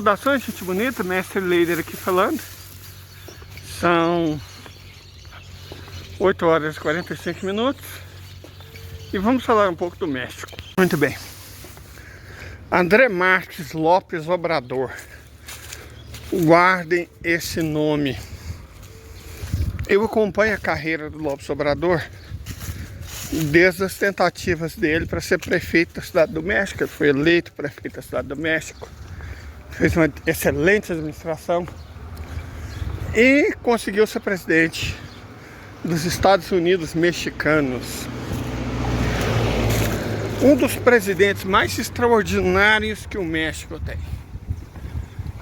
Saudações, gente bonita, mestre Leider aqui falando. São 8 horas e 45 minutos e vamos falar um pouco do México. Muito bem. André Marques López Obrador. Guardem esse nome. Eu acompanho a carreira do López Obrador desde as tentativas dele para ser prefeito da Cidade do México. Ele foi eleito prefeito da Cidade do México, fez uma excelente administração e conseguiu ser presidente dos Estados Unidos mexicanos. Um dos presidentes mais extraordinários que o México tem.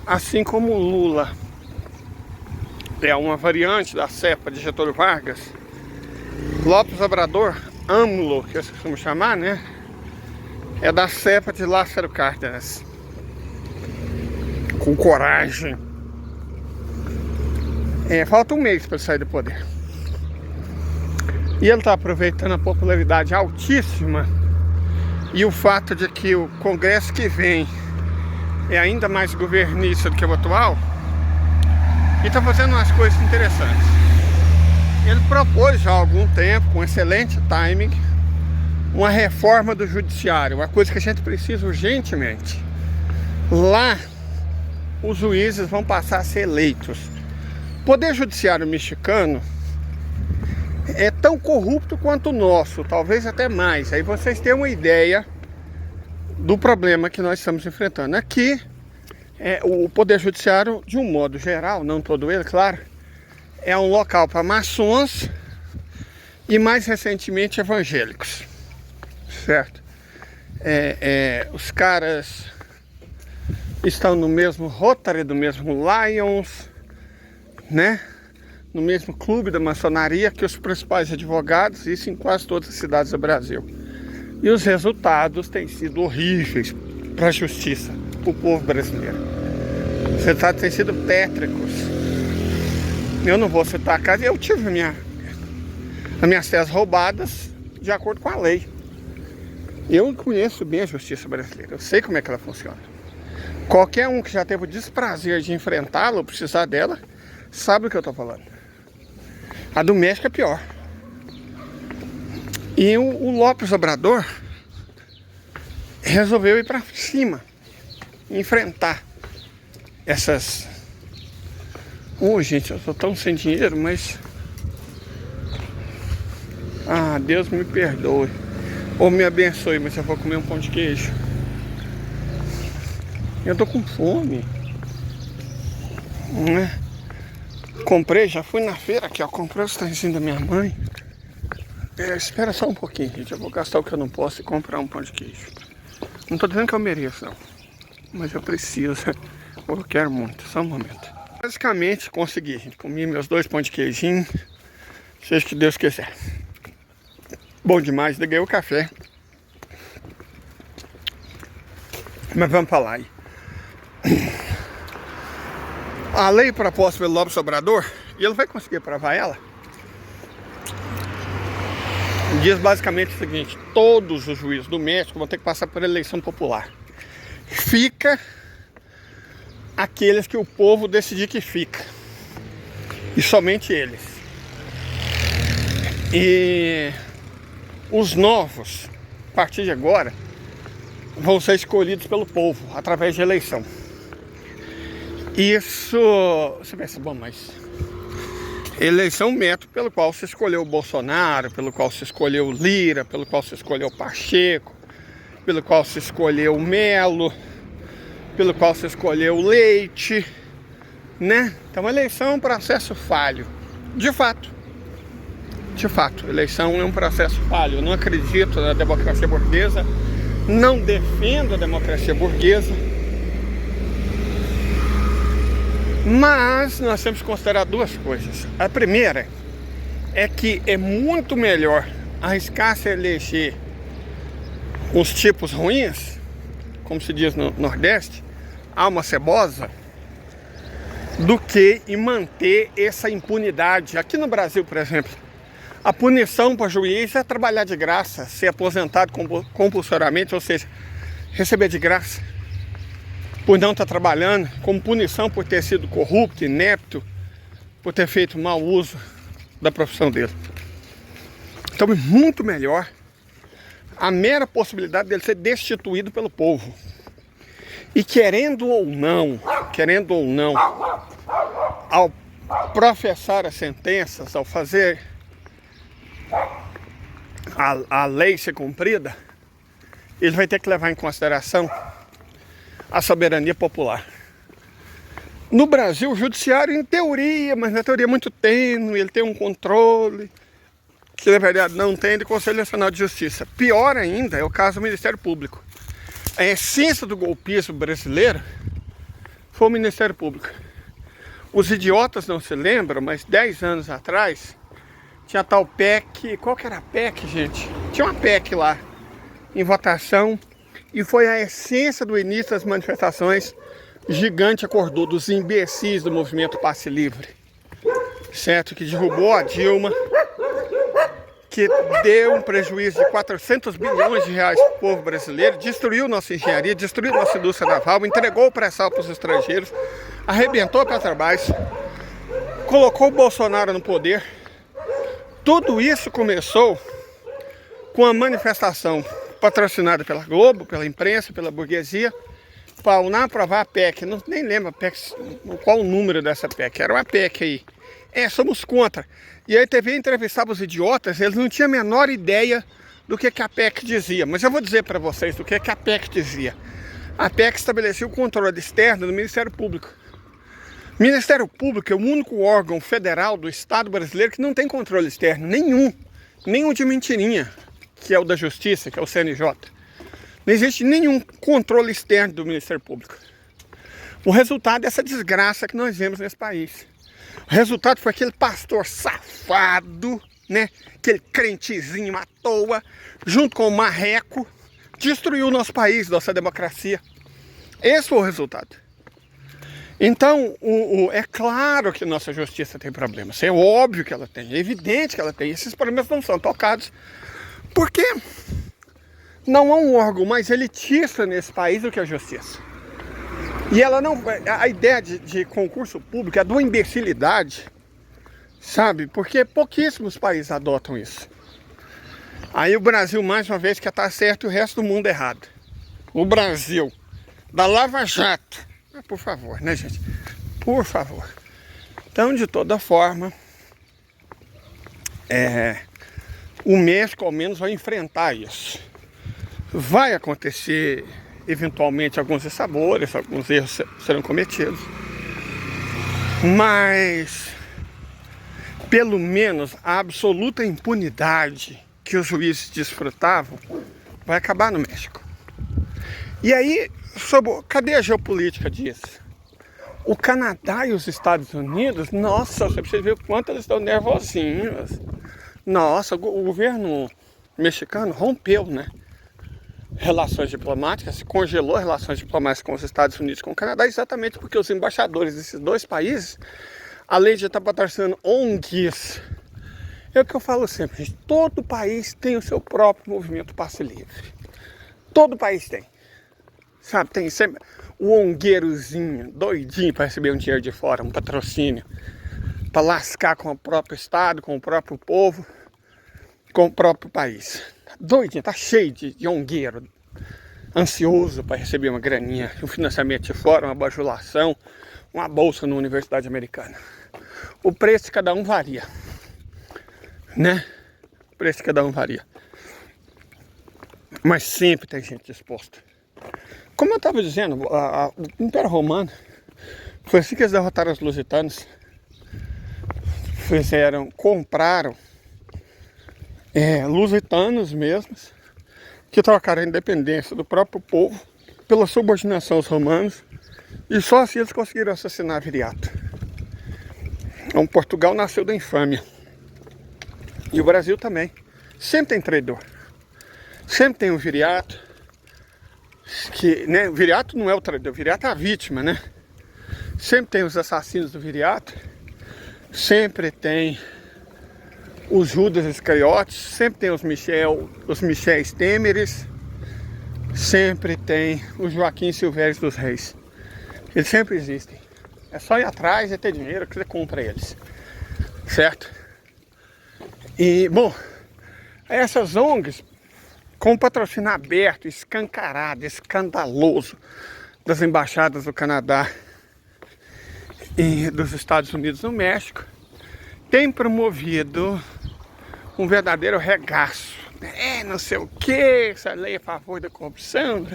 Assim como o Lula é uma variante da cepa de Getúlio Vargas, López Obrador, AMLO, que eu costumo chamar, né? É da cepa de Lázaro Cárdenas. Com coragem. Falta um mês para ele sair do poder. E ele está aproveitando a popularidade altíssima e o fato de que o Congresso que vem é ainda mais governista do que o atual, e está fazendo umas coisas interessantes. Ele propôs já há algum tempo, com excelente timing, uma reforma do judiciário, uma coisa que a gente precisa urgentemente. Lá, os juízes vão passar a ser eleitos. O poder judiciário mexicano é tão corrupto quanto o nosso, talvez até mais. Aí vocês têm uma ideia do problema que nós estamos enfrentando. Aqui, o poder judiciário, de um modo geral, não todo ele, claro, é um local para maçons e, mais recentemente, evangélicos. Certo? Os caras estão no mesmo Rotary, do mesmo Lions, né? No mesmo clube da maçonaria que os principais advogados, isso em quase todas as cidades do Brasil. E os resultados têm sido horríveis para a justiça, para o povo brasileiro. Os resultados têm sido tétricos. Eu não vou citar a casa, eu tive as minhas teses roubadas de acordo com a lei. Eu conheço bem a justiça brasileira, eu sei como é que ela funciona. Qualquer um que já teve o desprazer de enfrentá-la ou precisar dela, sabe o que eu estou falando. A do México é pior. E o López Obrador resolveu ir para cima, enfrentar essas... gente, eu estou tão sem dinheiro, mas... Deus me perdoe. Ou me abençoe, mas eu vou comer um pão de queijo. Eu tô com fome. Né? Comprei, já fui na feira aqui, ó. Comprei os trenzinhos da minha mãe. Espera só um pouquinho, gente. Eu vou gastar o que eu não posso e comprar um pão de queijo. Não tô dizendo que eu mereço, não. Mas eu preciso. Ou eu quero muito. Só um momento. Basicamente, consegui, gente. Comi meus 2 pão de queijinho. Seja o que Deus quiser. Bom demais. Liguei o café. Mas vamos falar aí. A lei proposta pelo López Obrador, e ele vai conseguir aprovar ela, diz basicamente o seguinte: todos os juízes do México vão ter que passar por eleição popular. Fica aqueles que o povo decidir que fica. E somente eles. E os novos, a partir de agora, vão ser escolhidos pelo povo, através de eleição. Isso, você pensa, bom, mas eleição é um método pelo qual se escolheu o Bolsonaro, pelo qual se escolheu o Lira, pelo qual se escolheu o Pacheco, pelo qual se escolheu o Melo, pelo qual se escolheu o Leite, né? Então a eleição é um processo falho, de fato. De fato, eleição é um processo falho. Eu não acredito na democracia burguesa, não defendo a democracia burguesa, mas nós temos que considerar 2 coisas. A primeira é que é muito melhor arriscar-se a eleger os tipos ruins, como se diz no Nordeste, alma cebosa, do que manter essa impunidade. Aqui no Brasil, por exemplo, a punição para o juiz é trabalhar de graça, ser aposentado compulsoriamente, ou seja, receber de graça. por não estar trabalhando, como punição por ter sido corrupto, inepto, por ter feito mau uso da profissão dele. Então é muito melhor a mera possibilidade dele ser destituído pelo povo. E querendo ou não, ao professar as sentenças, ao fazer a lei ser cumprida, ele vai ter que levar em consideração a soberania popular. No Brasil, o judiciário, em teoria, mas na teoria muito tênue, ele tem um controle que na verdade não tem, do Conselho Nacional de Justiça. Pior ainda é o caso do Ministério Público. A essência do golpismo brasileiro foi o Ministério Público. Os idiotas não se lembram, mas 10 anos atrás tinha tal PEC. Qual que era a PEC, gente? Tinha uma PEC lá em votação e foi a essência do início das manifestações. Gigante acordou dos imbecis do movimento Passe Livre, certo? Que derrubou a Dilma, que deu um prejuízo de 400 bilhões de reais para o povo brasileiro, destruiu nossa engenharia, destruiu nossa indústria naval, entregou o pré-sal para os estrangeiros, arrebentou a Petrobras, colocou o Bolsonaro no poder. Tudo isso começou com a manifestação patrocinada pela Globo, pela imprensa, pela burguesia, para não aprovar a PEC. Não, nem lembro a PEC, qual o número dessa PEC, era uma PEC aí. Somos contra. E aí TV entrevistava os idiotas, eles não tinham a menor ideia do que a PEC dizia. Mas eu vou dizer para vocês do que a PEC dizia. A PEC estabelecia o controle externo do Ministério Público. O Ministério Público é o único órgão federal do Estado brasileiro que não tem controle externo, nenhum de mentirinha, que é o da Justiça, que é o CNJ. Não existe nenhum controle externo do Ministério Público. O resultado é essa desgraça que nós vemos nesse país. O resultado foi aquele pastor safado, né? Aquele crentezinho à toa, junto com o marreco, destruiu o nosso país, nossa democracia. Esse foi o resultado. Então, é claro que nossa justiça tem problemas. É óbvio que ela tem, é evidente que ela tem. Esses problemas não são tocados porque não há um órgão mais elitista nesse país do que a justiça. E ela não. A ideia de concurso público é de uma imbecilidade, sabe? Porque pouquíssimos países adotam isso. Aí o Brasil, mais uma vez, quer estar certo e o resto do mundo errado. O Brasil, da Lava Jato. Por favor, né, gente? Por favor. Então, de toda forma, o México, ao menos, vai enfrentar isso. Vai acontecer, eventualmente, alguns dissabores, alguns erros serão cometidos. Mas, pelo menos, a absoluta impunidade que os juízes desfrutavam vai acabar no México. E aí, cadê a geopolítica disso? O Canadá e os Estados Unidos, nossa, você precisa ver o quanto eles estão nervosinhos. Nossa, o governo mexicano rompeu, né? Relações diplomáticas, se congelou relações diplomáticas com os Estados Unidos e com o Canadá, exatamente porque os embaixadores desses dois países, além de estar patrocinando ONGs, é o que eu falo sempre, gente, todo país tem o seu próprio movimento Passe Livre. Todo país tem. Sabe, tem sempre o ongueirozinho, doidinho para receber um dinheiro de fora, um patrocínio, para lascar com o próprio Estado, com o próprio povo, com o próprio país. Doidinho, tá cheio de ongueiro, ansioso para receber uma graninha, um financiamento de fora, uma bajulação, uma bolsa na Universidade Americana. O preço de cada um varia, né? O preço de cada um varia. Mas sempre tem gente disposta. Como eu estava dizendo, o Império Romano foi assim que eles derrotaram os lusitanos. Compraram lusitanos mesmos, que trocaram a independência do próprio povo pela subordinação aos romanos, e só assim eles conseguiram assassinar Viriato. Então, Portugal nasceu da infâmia. E o Brasil também. Sempre tem traidor. Sempre tem um Viriato. Que, né, o Viriato não é o traidor, o Viriato é a vítima, né? Sempre tem os assassinos do Viriato, sempre tem os Judas Iscariotes, sempre tem os Michéis Temeres, sempre tem os Joaquim Silvério dos Reis. Eles sempre existem. É só ir atrás e ter dinheiro que você compra eles. Certo? E, bom, essas ONGs, com patrocínio aberto, escancarado, escandaloso das embaixadas do Canadá e dos Estados Unidos no México, tem promovido um verdadeiro regaço. Não sei o que, essa lei é a favor da corrupção.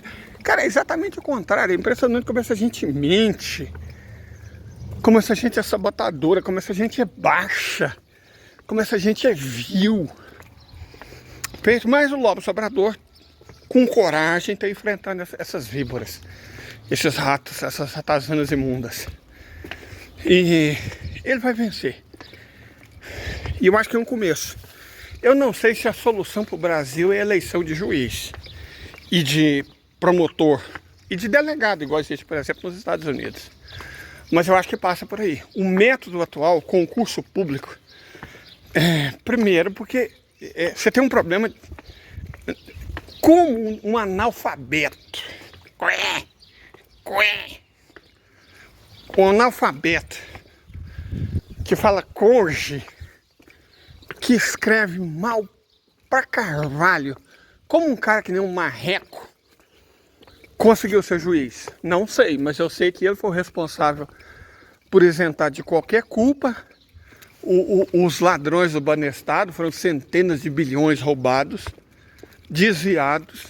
Cara, é exatamente o contrário. É impressionante como essa gente mente, como essa gente é sabotadora, como essa gente é baixa, como essa gente é vil. Mas o Lopes Obrador, com coragem, está enfrentando essas víboras, esses ratos, essas ratazanas imundas. E ele vai vencer. E eu acho que é um começo. Eu não sei se a solução para o Brasil é a eleição de juiz e de promotor e de delegado, igual existe, por exemplo, nos Estados Unidos. Mas eu acho que passa por aí. O método atual, concurso público, primeiro porque você tem um problema como um analfabeto. Um analfabeto que fala conge, que escreve mal pra carvalho, como um cara que nem um marreco conseguiu ser juiz? Não sei, mas eu sei que ele foi o responsável por isentar de qualquer culpa os ladrões do Banestado. Foram centenas de bilhões roubados, desviados.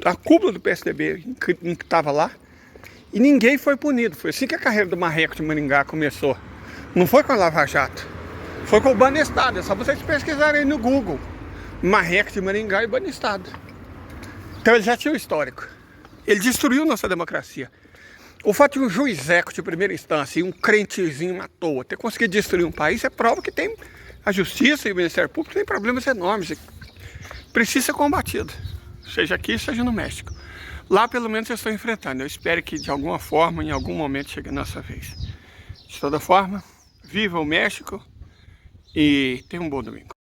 A cúpula do PSDB que estava lá, e ninguém foi punido. Foi assim que a carreira do Marreco de Maringá começou. Não foi com a Lava Jato, foi com o Banestado. É só vocês pesquisarem aí no Google: Marreco de Maringá e Banestado. Então ele já tinha um histórico. Ele destruiu nossa democracia. O fato de um juizeco de primeira instância e um crentezinho à toa ter conseguido destruir um país é prova que tem a justiça e o Ministério Público tem problemas enormes. Precisa ser combatido, seja aqui, seja no México. Lá pelo menos eu estou enfrentando. Eu espero que de alguma forma, em algum momento, chegue a nossa vez. De toda forma, viva o México e tenha um bom domingo.